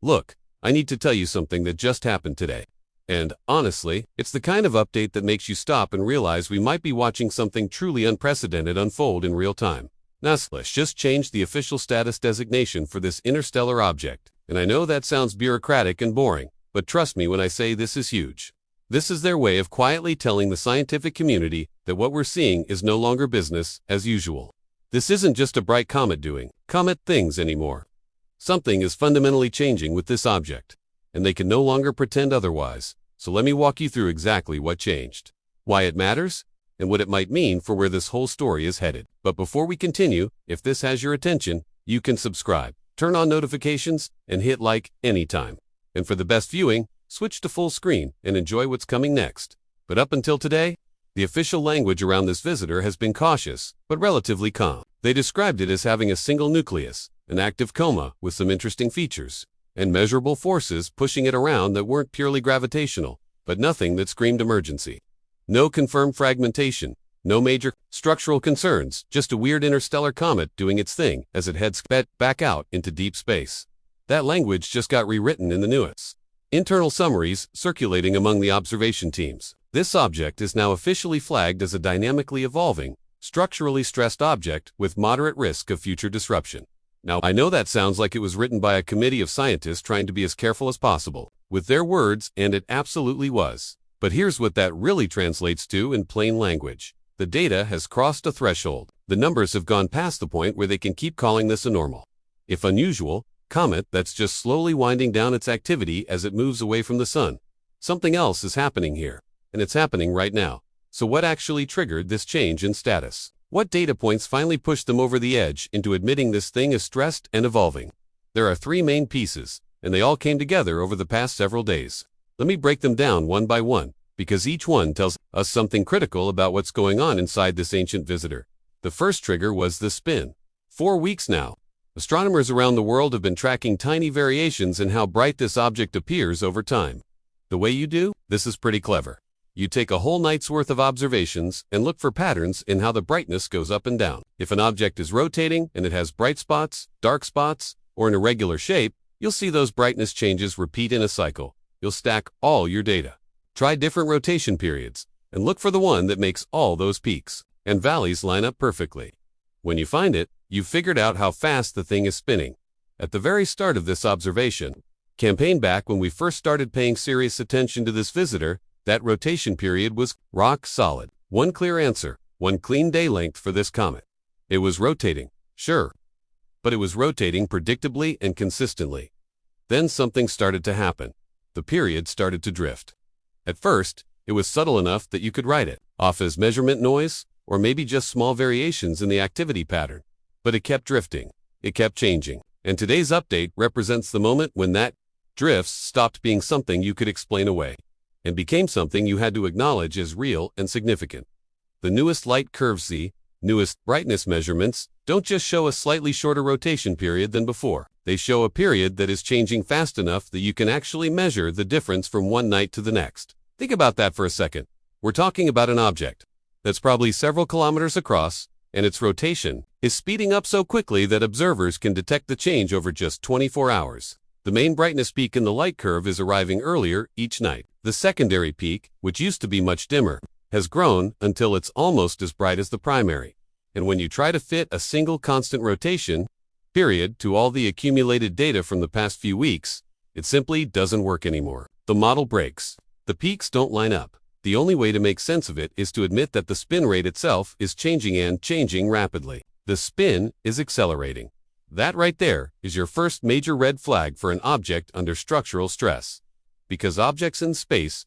Look, I need to tell you something that just happened today. And, honestly, it's the kind of update that makes you stop and realize we might be watching something truly unprecedented unfold in real time. NASA just changed the official status designation for this interstellar object. And I know that sounds bureaucratic and boring, but trust me when I say this is huge. This is their way of quietly telling the scientific community that what we're seeing is no longer business as usual. This isn't just a bright comet doing comet things anymore. Something is fundamentally changing with this object, and they can no longer pretend otherwise. So let me walk you through exactly what changed, why it matters, and what it might mean for where this whole story is headed. But before we continue, if this has your attention, you can subscribe, turn on notifications, and hit like anytime. And for the best viewing, switch to full screen and enjoy what's coming next. But up until today, the official language around this visitor has been cautious, but relatively calm. They described it as having a single nucleus, an active coma with some interesting features, and measurable forces pushing it around that weren't purely gravitational, but nothing that screamed emergency. No confirmed fragmentation, no major structural concerns, just a weird interstellar comet doing its thing as it heads back out into deep space. That language just got rewritten in the newest internal summaries circulating among the observation teams. This object is now officially flagged as a dynamically evolving, structurally stressed object with moderate risk of future disruption. Now, I know that sounds like it was written by a committee of scientists trying to be as careful as possible with their words, and it absolutely was. But here's what that really translates to in plain language. The data has crossed a threshold. The numbers have gone past the point where they can keep calling this a normal, if unusual, comet that's just slowly winding down its activity as it moves away from the sun. Something else is happening here, and it's happening right now. So what actually triggered this change in status? What data points finally pushed them over the edge into admitting this thing is stressed and evolving? There are three main pieces, and they all came together over the past several days. Let me break them down one by one, because each one tells us something critical about what's going on inside this ancient visitor. The first trigger was the spin. 4 weeks now, astronomers around the world have been tracking tiny variations in how bright this object appears over time. The way you do this is pretty clever. You take a whole night's worth of observations and look for patterns in how the brightness goes up and down. If an object is rotating and it has bright spots, dark spots, or an irregular shape, you'll see those brightness changes repeat in a cycle. You'll stack all your data. Try different rotation periods and look for the one that makes all those peaks and valleys line up perfectly. When you find it, you've figured out how fast the thing is spinning. At the very start of this observation campaign, back when we first started paying serious attention to this visitor, that rotation period was rock solid. One clear answer, one clean day length for this comet. It was rotating, sure, but it was rotating predictably and consistently. Then something started to happen. The period started to drift. At first, it was subtle enough that you could write it off as measurement noise, or maybe just small variations in the activity pattern. But it kept drifting. It kept changing. And today's update represents the moment when that drifts stopped being something you could explain away and became something you had to acknowledge as real and significant. The newest light curve newest brightness measurements don't just show a slightly shorter rotation period than before. They show a period that is changing fast enough that you can actually measure the difference from one night to the next. Think about that for a second. We're talking about an object that's probably several kilometers across, and its rotation is speeding up so quickly that observers can detect the change over just 24 hours. The main brightness peak in the light curve is arriving earlier each night. The secondary peak, which used to be much dimmer, has grown until it's almost as bright as the primary. And when you try to fit a single constant rotation period to all the accumulated data from the past few weeks, it simply doesn't work anymore. The model breaks. The peaks don't line up. The only way to make sense of it is to admit that the spin rate itself is changing, and changing rapidly. The spin is accelerating. That right there is your first major red flag for an object under structural stress. Because objects in space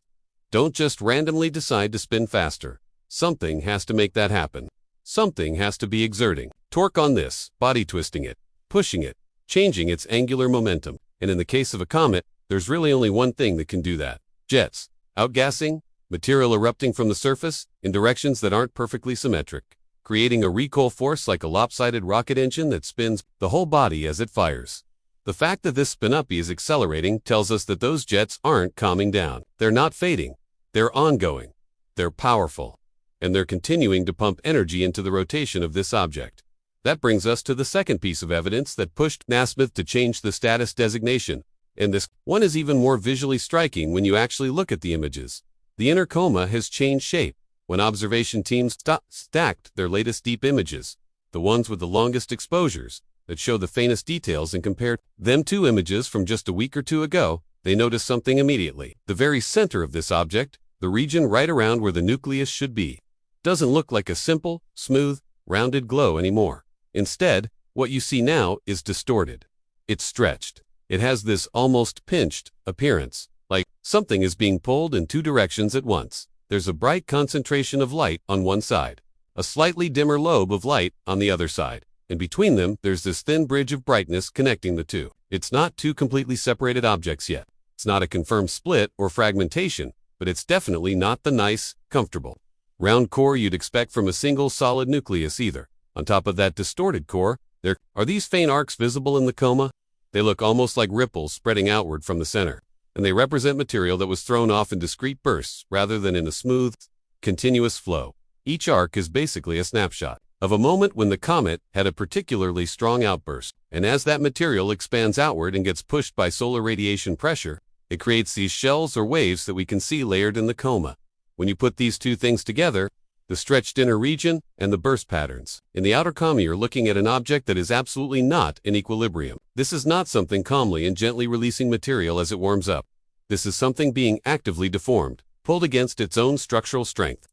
don't just randomly decide to spin faster. Something has to make that happen. Something has to be exerting torque on this, body twisting it, pushing it, changing its angular momentum. And in the case of a comet, there's really only one thing that can do that. Jets, outgassing, material erupting from the surface in directions that aren't perfectly symmetric, creating a recoil force like a lopsided rocket engine that spins the whole body as it fires. The fact that this spin-uppy is accelerating tells us that those jets aren't calming down. They're not fading. They're ongoing. They're powerful. And they're continuing to pump energy into the rotation of this object. That brings us to the second piece of evidence that pushed NASA to change the status designation. And this one is even more visually striking when you actually look at the images. The inner coma has changed shape. When observation teams stacked their latest deep images, the ones with the longest exposures, that show the faintest details, and compared them to images from just a week or two ago, they noticed something immediately. The very center of this object, the region right around where the nucleus should be, doesn't look like a simple, smooth, rounded glow anymore. Instead, what you see now is distorted. It's stretched. It has this almost pinched appearance, like something is being pulled in two directions at once. There's a bright concentration of light on one side, a slightly dimmer lobe of light on the other side, and between them there's this thin bridge of brightness connecting the two. It's not two completely separated objects yet. It's not a confirmed split or fragmentation, but it's definitely not the nice, comfortable, round core you'd expect from a single solid nucleus either. On top of that distorted core, there are these faint arcs visible in the coma. They look almost like ripples spreading outward from the center, and they represent material that was thrown off in discrete bursts rather than in a smooth, continuous flow. Each arc is basically a snapshot of a moment when the comet had a particularly strong outburst, and as that material expands outward and gets pushed by solar radiation pressure, it creates these shells or waves that we can see layered in the coma. When you put these two things together, the stretched inner region and the burst patterns in the outer coma, you're looking at an object that is absolutely not in equilibrium. This is not something calmly and gently releasing material as it warms up. This is something being actively deformed, pulled against its own structural strength,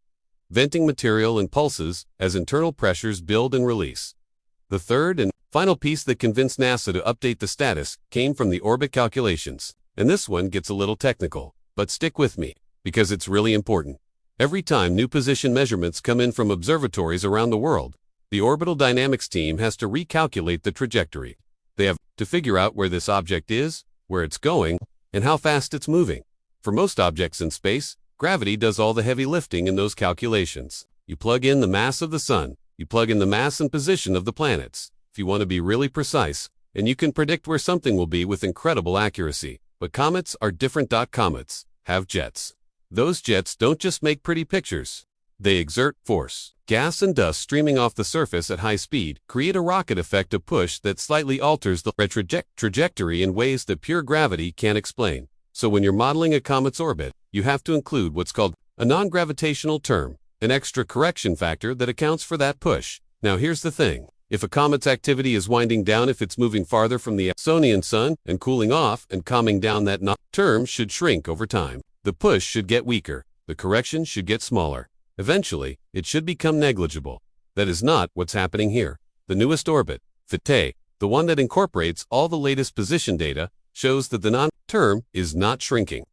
venting material and pulses as internal pressures build and release. The third and final piece that convinced NASA to update the status came from the orbit calculations. And this one gets a little technical, but stick with me, because it's really important. Every time new position measurements come in from observatories around the world, the orbital dynamics team has to recalculate the trajectory. They have to figure out where this object is, where it's going, and how fast it's moving. For most objects in space, gravity does all the heavy lifting in those calculations. You plug in the mass of the sun, you plug in the mass and position of the planets, if you want to be really precise, and you can predict where something will be with incredible accuracy. But comets are different. Comets have jets. Those jets don't just make pretty pictures. They exert force. Gas and dust streaming off the surface at high speed create a rocket effect of push that slightly alters the trajectory in ways that pure gravity can't explain. So when you're modeling a comet's orbit, you have to include what's called a non-gravitational term, an extra correction factor that accounts for that push. Now here's the thing. If a comet's activity is winding down, if it's moving farther from the Amazonian sun and cooling off and calming down, that term should shrink over time. The push should get weaker. The correction should get smaller. Eventually, it should become negligible. That is not what's happening here. The newest orbit, Vitae, the one that incorporates all the latest position data, shows that the non-term is not shrinking.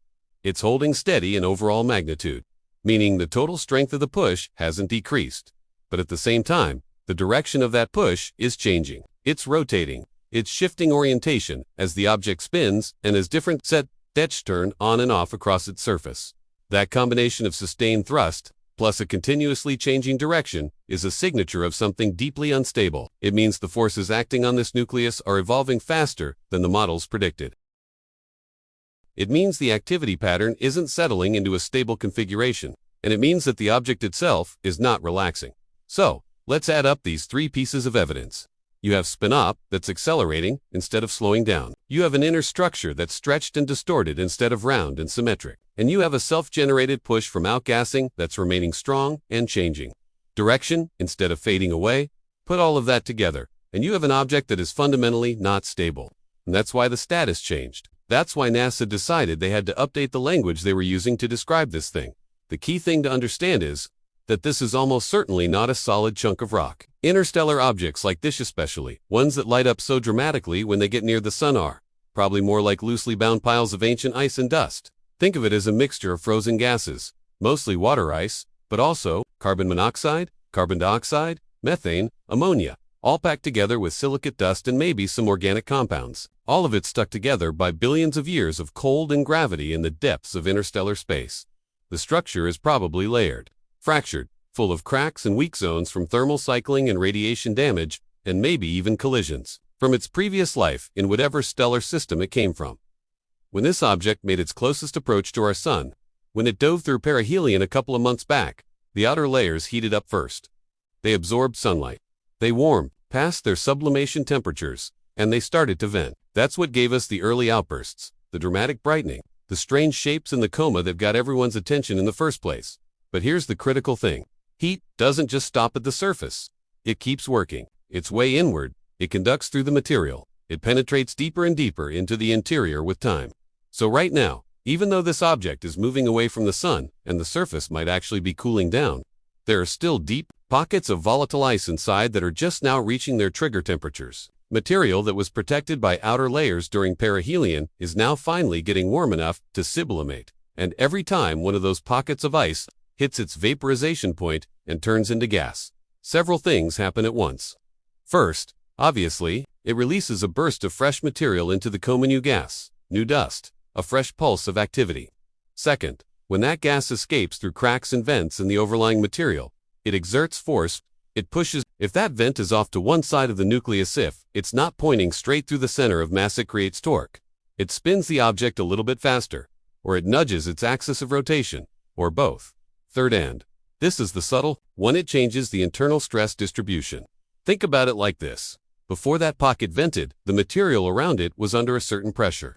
It's holding steady in overall magnitude, meaning the total strength of the push hasn't decreased. But at the same time, the direction of that push is changing. It's rotating. It's shifting orientation as the object spins and as different sets turn on and off across its surface. That combination of sustained thrust plus a continuously changing direction is a signature of something deeply unstable. It means the forces acting on this nucleus are evolving faster than the models predicted. It means the activity pattern isn't settling into a stable configuration, and it means that the object itself is not relaxing. So, let's add up these three pieces of evidence. You have spin-up that's accelerating instead of slowing down. You have an inner structure that's stretched and distorted instead of round and symmetric. And you have a self-generated push from outgassing that's remaining strong and changing direction instead of fading away. Put all of that together, and you have an object that is fundamentally not stable. And that's why the status changed. That's why NASA decided they had to update the language they were using to describe this thing. The key thing to understand is that this is almost certainly not a solid chunk of rock. Interstellar objects like this, especially ones that light up so dramatically when they get near the sun, are probably more like loosely bound piles of ancient ice and dust. Think of it as a mixture of frozen gases, mostly water ice, but also carbon monoxide, carbon dioxide, methane, ammonia, all packed together with silicate dust and maybe some organic compounds. All of it stuck together by billions of years of cold and gravity in the depths of interstellar space. The structure is probably layered, fractured, full of cracks and weak zones from thermal cycling and radiation damage, and maybe even collisions from its previous life in whatever stellar system it came from. When this object made its closest approach to our sun, when it dove through perihelion a couple of months back, the outer layers heated up first. They absorbed sunlight. They warmed past their sublimation temperatures, and they started to vent. That's what gave us the early outbursts. the dramatic brightening, the strange shapes in the coma that got everyone's attention in the first place. But here's the critical thing. Heat doesn't just stop at the surface. It keeps working its way inward. It conducts through the material. It penetrates deeper and deeper into the interior with time. So right now, even though this object is moving away from the sun and the surface might actually be cooling down, there are still deep pockets of volatile ice inside that are just now reaching their trigger temperatures. Material that was protected by outer layers during perihelion is now finally getting warm enough to sublimate. And every time one of those pockets of ice hits its vaporization point and turns into gas, several things happen at once. First, obviously, it releases a burst of fresh material into the coma, new gas, new dust, a fresh pulse of activity. Second, when that gas escapes through cracks and vents in the overlying material, it exerts force. It pushes. If that vent is off to one side of the nucleus, if it's not pointing straight through the center of mass, it creates torque. It spins the object a little bit faster, or it nudges its axis of rotation, or both. Third, and this is the subtle one, it changes the internal stress distribution. Think about it like this. Before that pocket vented, the material around it was under a certain pressure,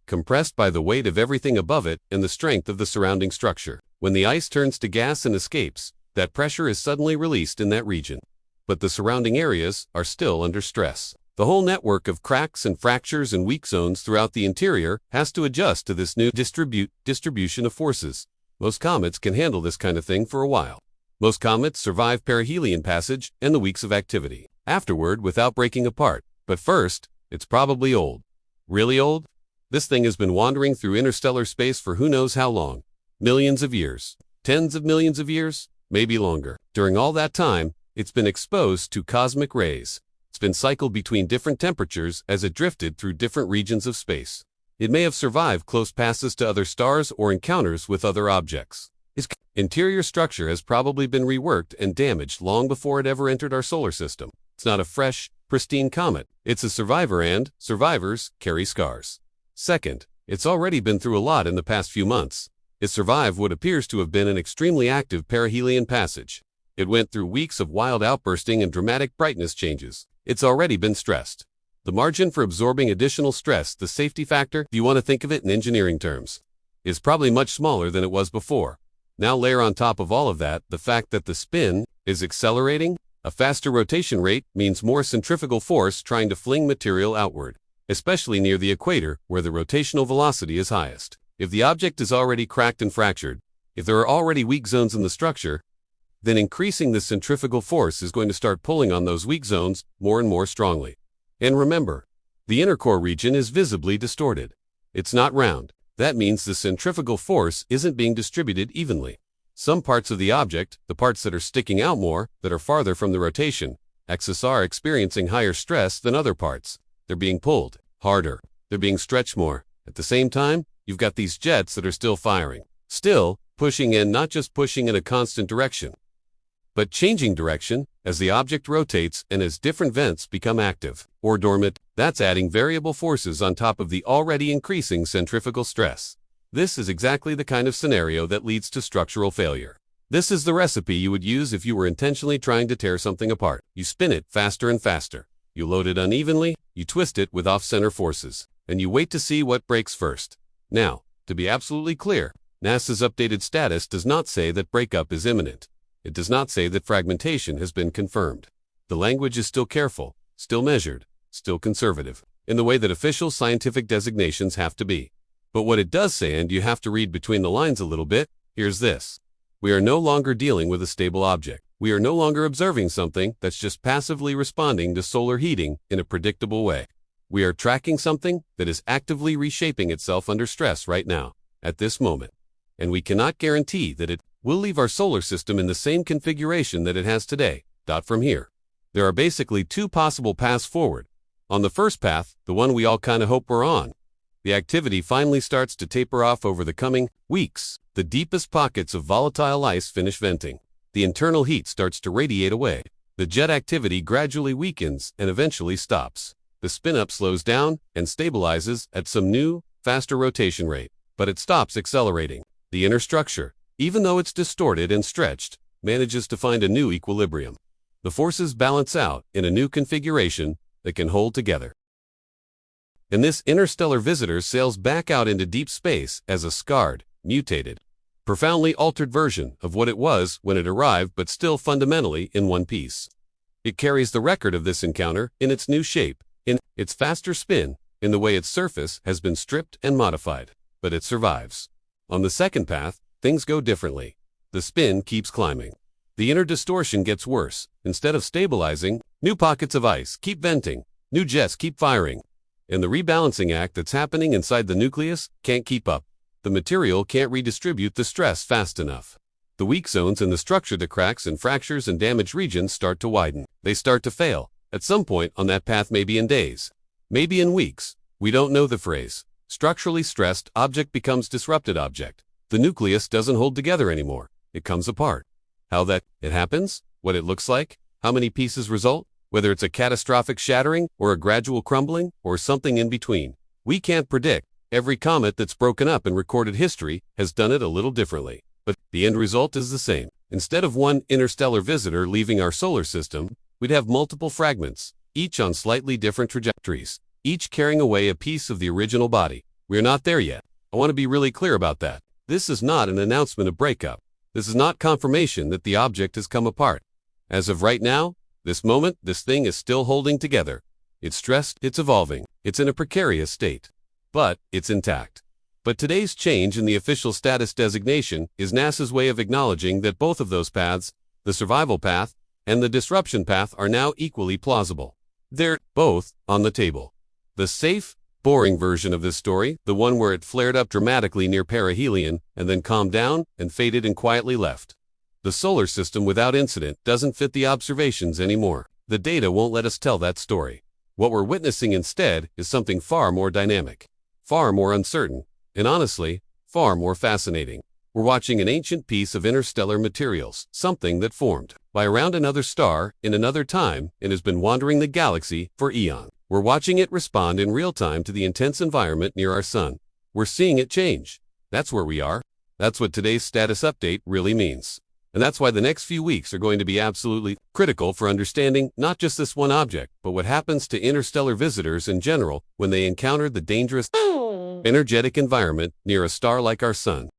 compressed by the weight of everything above it and the strength of the surrounding structure. When the ice turns to gas and escapes, that pressure is suddenly released in that region. But the surrounding areas are still under stress. The whole network of cracks and fractures and weak zones throughout the interior has to adjust to this new distribution of forces. Most comets can handle this kind of thing for a while. Most comets survive perihelion passage and the weeks of activity afterward without breaking apart. But first, it's probably old. Really old? This thing has been wandering through interstellar space for who knows how long. Millions of years. Tens of millions of years? Maybe longer. During all that time, it's been exposed to cosmic rays. It's been cycled between different temperatures as it drifted through different regions of space. It may have survived close passes to other stars or encounters with other objects. Its interior structure has probably been reworked and damaged long before it ever entered our solar system. It's not a fresh, pristine comet. It's a survivor, and survivors carry scars. Second, it's already been through a lot in the past few months. It survived what appears to have been an extremely active perihelion passage. It went through weeks of wild outbursting and dramatic brightness changes. It's already been stressed. The margin for absorbing additional stress, the safety factor, if you want to think of it in engineering terms, is probably much smaller than it was before. Now layer on top of all of that the fact that the spin is accelerating. A faster rotation rate means more centrifugal force trying to fling material outward, especially near the equator where the rotational velocity is highest. If the object is already cracked and fractured, if there are already weak zones in the structure, then increasing the centrifugal force is going to start pulling on those weak zones more and more strongly. And remember, the inner core region is visibly distorted. It's not round. That means the centrifugal force isn't being distributed evenly. Some parts of the object, the parts that are sticking out more, that are farther from the rotation axis, are experiencing higher stress than other parts. They're being pulled harder. They're being stretched more. At the same time, you've got these jets that are still firing, still pushing in, not just pushing in a constant direction, but changing direction as the object rotates and as different vents become active or dormant. That's adding variable forces on top of the already increasing centrifugal stress. This is exactly the kind of scenario that leads to structural failure. This is the recipe you would use if you were intentionally trying to tear something apart. You spin it faster and faster. You load it unevenly, you twist it with off-center forces, and you wait to see what breaks first. Now, to be absolutely clear, NASA's updated status does not say that breakup is imminent. It does not say that fragmentation has been confirmed. The language is still careful, still measured, still conservative, in the way that official scientific designations have to be. But what it does say, and you have to read between the lines a little bit, here's this. We are no longer dealing with a stable object. We are no longer observing something that's just passively responding to solar heating in a predictable way. We are tracking something that is actively reshaping itself under stress right now, at this moment. And we cannot guarantee that it will leave our solar system in the same configuration that it has today. From here, there are basically two possible paths forward. On the first path, the one we all kind of hope we're on, the activity finally starts to taper off over the coming weeks. The deepest pockets of volatile ice finish venting. The internal heat starts to radiate away. The jet activity gradually weakens and eventually stops. The spin-up slows down and stabilizes at some new, faster rotation rate, but it stops accelerating. The inner structure, even though it's distorted and stretched, manages to find a new equilibrium. The forces balance out in a new configuration that can hold together. And this interstellar visitor sails back out into deep space as a scarred, mutated, profoundly altered version of what it was when it arrived, but still fundamentally in one piece. It carries the record of this encounter in its new shape, in its faster spin, in the way its surface has been stripped and modified. But it survives. On the second path, things go differently. The spin keeps climbing. The inner distortion gets worse. Instead of stabilizing, new pockets of ice keep venting, new jets keep firing. And the rebalancing act that's happening inside the nucleus can't keep up. The material can't redistribute the stress fast enough. The weak zones in the structure, the cracks and fractures and damaged regions start to widen. They start to fail. At some point on that path, maybe in days, maybe in weeks. We don't know the phrase. Structurally stressed object becomes disrupted object. The nucleus doesn't hold together anymore. It comes apart. How that it happens, what it looks like, how many pieces result, whether it's a catastrophic shattering or a gradual crumbling or something in between, we can't predict. Every comet that's broken up in recorded history has done it a little differently. But the end result is the same. Instead of one interstellar visitor leaving our solar system, we'd have multiple fragments, each on slightly different trajectories, each carrying away a piece of the original body. We're not there yet. I want to be really clear about that. This is not an announcement of breakup. This is not confirmation that the object has come apart. As of right now, this moment, this thing is still holding together. It's stressed, it's evolving, it's in a precarious state. But it's intact. But today's change in the official status designation is NASA's way of acknowledging that both of those paths, the survival path and the disruption path, are now equally plausible. They're both on the table. The safe, boring version of this story, the one where it flared up dramatically near perihelion and then calmed down and faded and quietly left. The solar system without incident doesn't fit the observations anymore. The data won't let us tell that story. What we're witnessing instead is something far more dynamic, far more uncertain, and honestly, far more fascinating. We're watching an ancient piece of interstellar materials, something that formed by around another star in another time and has been wandering the galaxy for eons. We're watching it respond in real time to the intense environment near our sun. We're seeing it change. That's where we are. That's what today's status update really means. And that's why the next few weeks are going to be absolutely critical for understanding not just this one object, but what happens to interstellar visitors in general when they encounter the dangerous, energetic environment near a star like our sun.